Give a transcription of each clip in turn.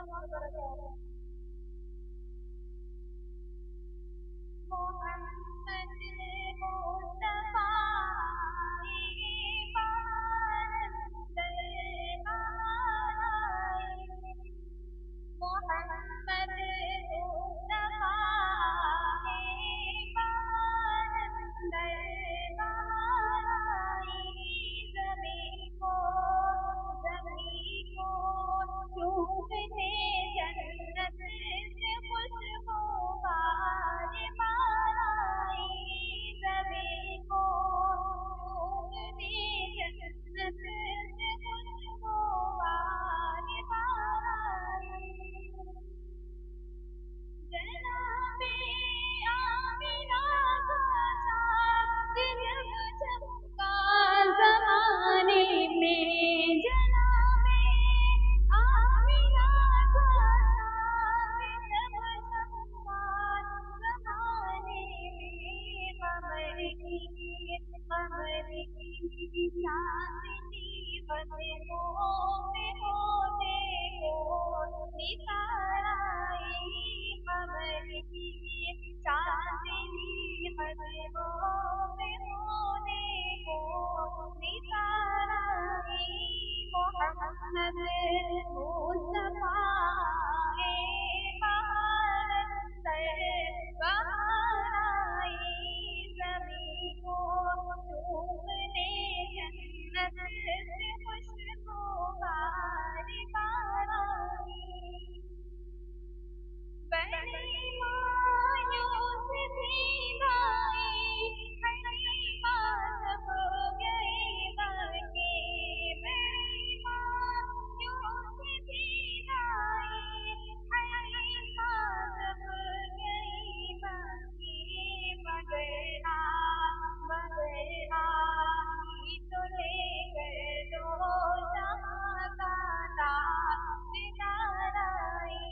وبركاته. محمد مصطفى محمد چومنے جنت سے خوشبو بار بار آئی زمین کو چومنے جنت سے خوشبو بار بار آئی جناب آمنہ کا چاند جب چمکا زمانے میں جناب آمنہ کا چاند جب چمکا زمانے میں قمر کی چاندنی قدموں میں ہونے کو نثار آئی قمر کی چاندنی قدموں میں ہونے کو نثار آئی محمد مصطفیٰ بہار آئی زمین کو چومنے جنت سے خوشبو بار بار آئی بڑی مایوں سے بھیگائی حلیمہ جب گئی مکے بڑی مایوں سے بھیگائی حلیمہ جب گئی مکے مگر آئی تو لے کر دو جہاں کا تاجدار آئی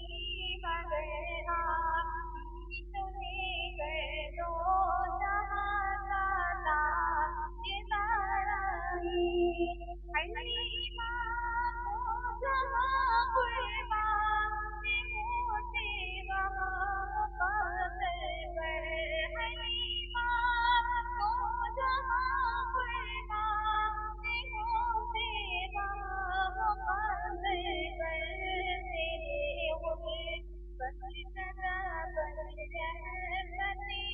مگر آئی تو لے کر دو جہاں کا تاجدار آئی حلیمہ کو جہاں قربان سے ہوتے وہاں مقام پر حلیمہ کو جہاں قربان سے ہوتے وہاں مقام پر تیرے غربت زدہ پر رحمتیں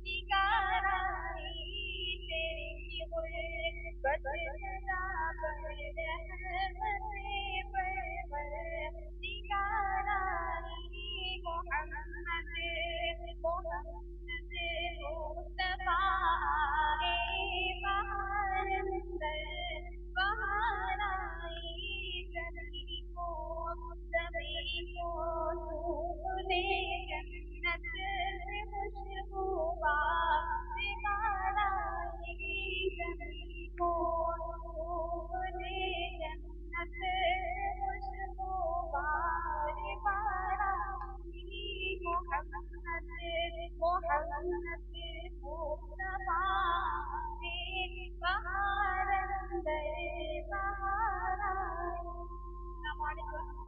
نگار آئی تیری غربت زدہ پر رحمتیں نگار آئی محمد مصطفیٰ بہار آئی زمین کو چومنے جنت سے خوشبو بار آئی زمین کو چومنے جنت سے خوشبو بار آئی محمد مصطفیٰ بہار بہار آئی. السلام علیکم.